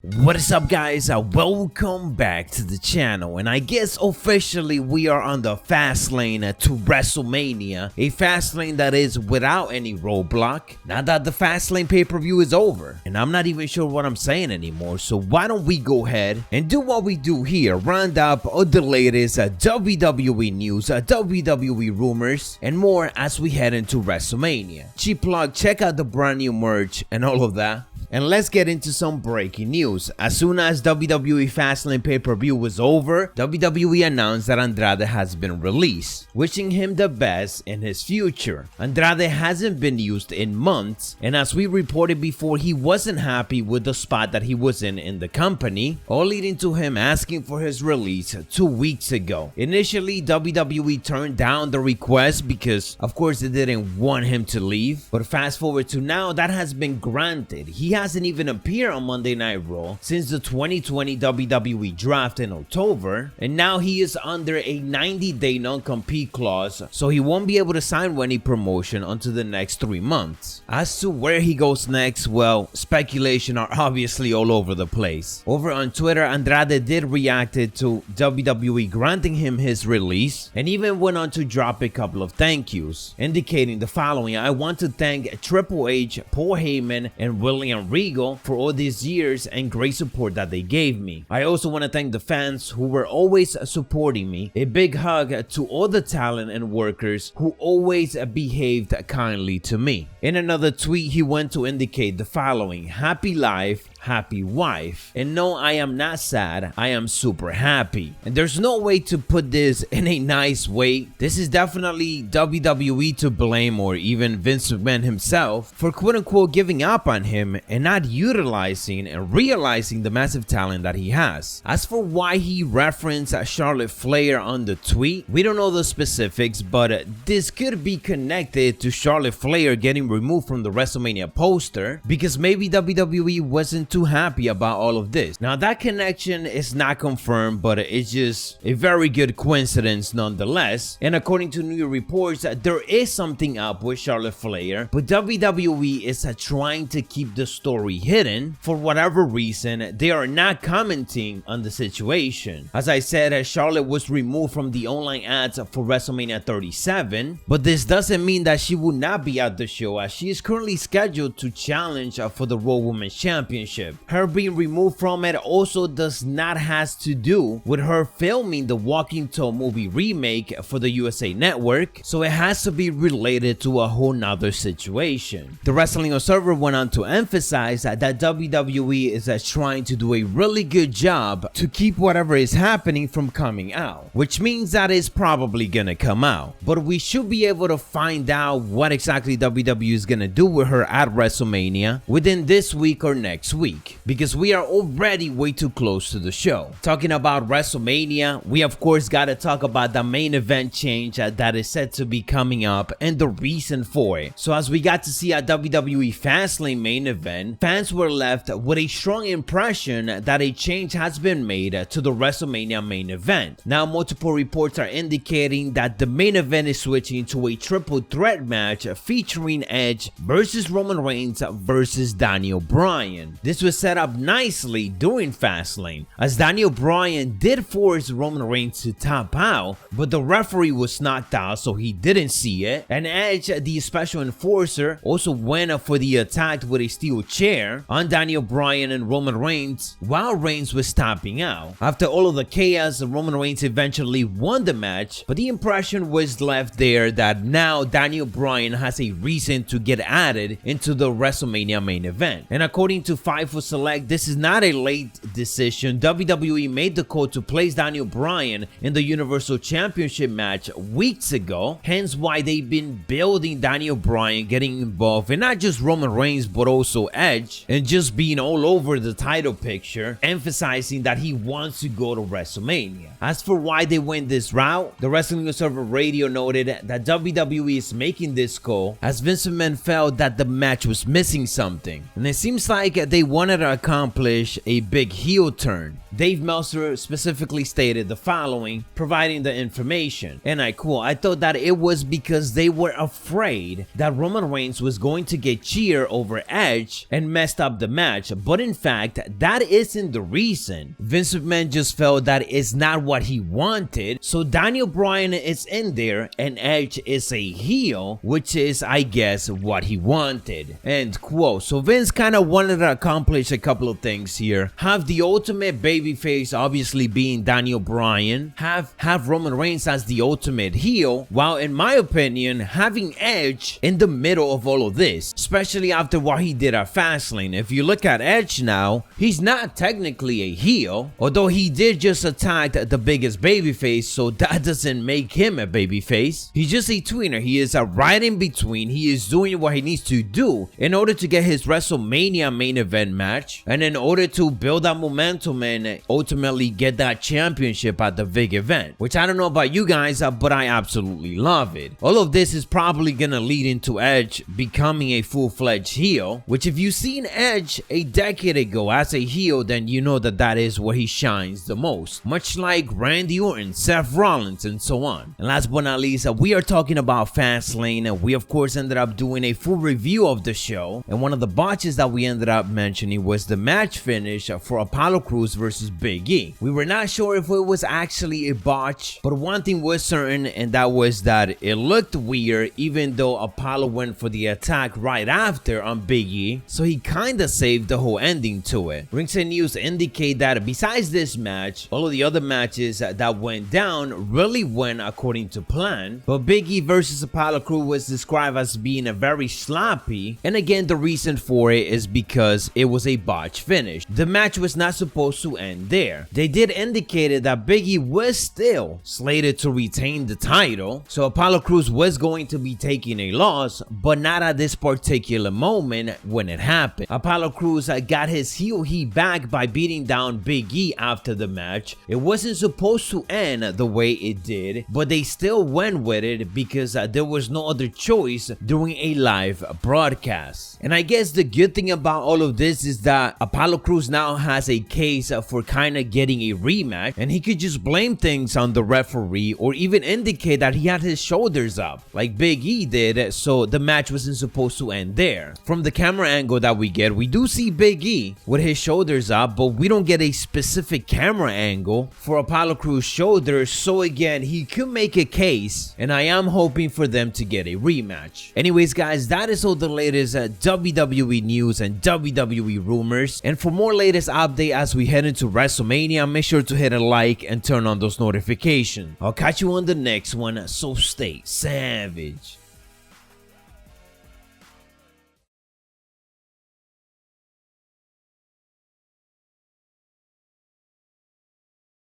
What is up, guys? Welcome back to the channel, and I guess officially we are on the fast lane to WrestleMania, a fast lane that is without any roadblock. Now that the fast lane pay-per-view is over, and I'm not even sure what I'm saying anymore, so why don't we go ahead and do what we do here, round up all the latest WWE news, WWE rumors, and more as we head into WrestleMania. Cheap plug, check out the brand new merch and all of that. And let's get into some breaking news. As soon as WWE Fastlane pay-per-view was over, WWE announced that Andrade has been released, wishing him the best in his future. Andrade hasn't been used in months, and as we reported before, he wasn't happy with the spot that he was in the company, all leading to him asking for his release 2 weeks ago. Initially, WWE turned down the request because, of course, they didn't want him to leave, but fast forward to now, that has been granted. He hasn't even appeared on Monday Night Raw since the 2020 WWE draft in October, and now he is under a 90-day non-compete clause, so he won't be able to sign with any promotion until the next 3 months. As to where he goes next, well, speculation are obviously all over the place. Over on Twitter, Andrade did react to WWE granting him his release, and even went on to drop a couple of thank yous, indicating the following: "I want to thank Triple H, Paul Heyman, and William Regal for all these years and great support that they gave me. I also want to thank the fans who were always supporting me. A big hug to all the talent and workers who always behaved kindly to me." In another tweet, he went to indicate the following: "Happy life, happy wife. And no, I am not sad, I am super happy." And there's no way to put this in a nice way. This is definitely WWE to blame, or even Vince McMahon himself, for quote-unquote giving up on him and not utilizing and realizing the massive talent that he has. As for why he referenced Charlotte Flair on the tweet, we don't know the specifics, but this could be connected to Charlotte Flair getting removed from the WrestleMania poster, because maybe WWE wasn't too happy about all of this. Now, that connection is not confirmed, but it's just a very good coincidence nonetheless. And according to new reports, there is something up with Charlotte Flair, but WWE is trying to keep the story hidden. For whatever reason, they are not commenting on the situation. As I said, Charlotte was removed from the online ads for WrestleMania 37, but this doesn't mean that she will not be at the show, as she is currently scheduled to challenge for the Raw Women's Championship. Her being removed from it also does not have to do with her filming the Walking Tall movie remake for the USA Network, so it has to be related to a whole nother situation. The Wrestling Observer went on to emphasize that WWE is trying to do a really good job to keep whatever is happening from coming out, which means that it's probably gonna come out. But we should be able to find out what exactly WWE is gonna do with her at WrestleMania within this week or next week, because we are already way too close to the show. Talking about WrestleMania, we of course gotta talk about the main event change that is set to be coming up and the reason for it. So as we got to see a WWE Fastlane main event, fans were left with a strong impression that a change has been made to the WrestleMania main event. Now, multiple reports are indicating that the main event is switching to a triple threat match featuring Edge versus Roman Reigns versus Daniel Bryan. This was set up nicely during Fastlane, as Daniel Bryan did force Roman Reigns to tap out, but the referee was knocked out, so he didn't see it. And Edge, the special enforcer, also went for the attack with a steel chair on Daniel Bryan and Roman Reigns while Reigns was tapping out. After all of the chaos, Roman Reigns eventually won the match, but the impression was left there that now Daniel Bryan has a reason to get added into the WrestleMania main event. And according to Fightful Select, this is not a late decision. WWE made the call to place Daniel Bryan in the Universal Championship match weeks ago, hence why they've been building Daniel Bryan getting involved in not just Roman Reigns but also Edge, and just being all over the title picture, emphasizing that he wants to go to WrestleMania. As for why they went this route, the Wrestling Observer Radio noted that WWE is making this call as Vince McMahon felt that the match was missing something, and it seems like they wanted to accomplish a big heel turn. Dave Meltzer specifically stated the following, providing the information, and I quote, "I thought that it was because they were afraid that Roman Reigns was going to get cheered over Edge and messed up the match, but in fact, that isn't the reason. Vince McMahon just felt that it's not what he wanted, so Daniel Bryan is in there and Edge is a heel, which is, I guess, what he wanted." End quote. So Vince kind of wanted to accomplish a couple of things here. Have the ultimate babyface obviously being Daniel Bryan, have Roman Reigns as the ultimate heel, while in my opinion having Edge in the middle of all of this, especially after what he did at Fastlane. If you look at Edge now, he's not technically a heel, although he did just attack the biggest babyface, so that doesn't make him a babyface. He's just a tweener. He is a right in between. He is doing what he needs to do in order to get his WrestleMania main event match, and in order to build that momentum and ultimately get that championship at the big event, which I don't know about you guys, but I absolutely love it. All of this is probably gonna lead into Edge becoming a full-fledged heel, which if you've seen Edge a decade ago as a heel, then you know that that is where he shines the most, much like Randy Orton, Seth Rollins, and so on. And last but not least, we are talking about Fastlane. We of course ended up doing a full review of the show, and one of the botches that we ended up mentioning was the match finish for Apollo Crews versus Big E. We were not sure if it was actually a botch, but one thing was certain, and that was that it looked weird even though Apollo went for the attack right after on Big E, so he kinda saved the whole ending to it. Ringside News indicate that besides this match, all of the other matches that went down really went according to plan, but Big E versus Apollo Crews was described as being a very sloppy, and again the reason for it is because it was a botch finish. The match was not supposed to end there. They did indicate that Big E was still slated to retain the title, so Apollo Crews was going to be taking a loss, but not at this particular moment when it happened. Apollo Crews got his heel heat back by beating down Big E after the match. It wasn't supposed to end the way it did, but they still went with it because there was no other choice during a live broadcast. And I guess the good thing about all of this is that Apollo Crews now has a case for kind of getting a rematch, and he could just blame things on the referee or even indicate that he had his shoulders up like Big E did, so the match wasn't supposed to end there. From the camera angle that we get, we do see Big E with his shoulders up, but we don't get a specific camera angle for Apollo Crews' shoulders, so again he could make a case, and I am hoping for them to get a rematch. Anyways guys, that is all the latest WWE news and WWE rumors, and for more latest update as we head into WrestleMania, make sure to hit a like and turn on those notifications. I'll catch you on the next one, so stay savage.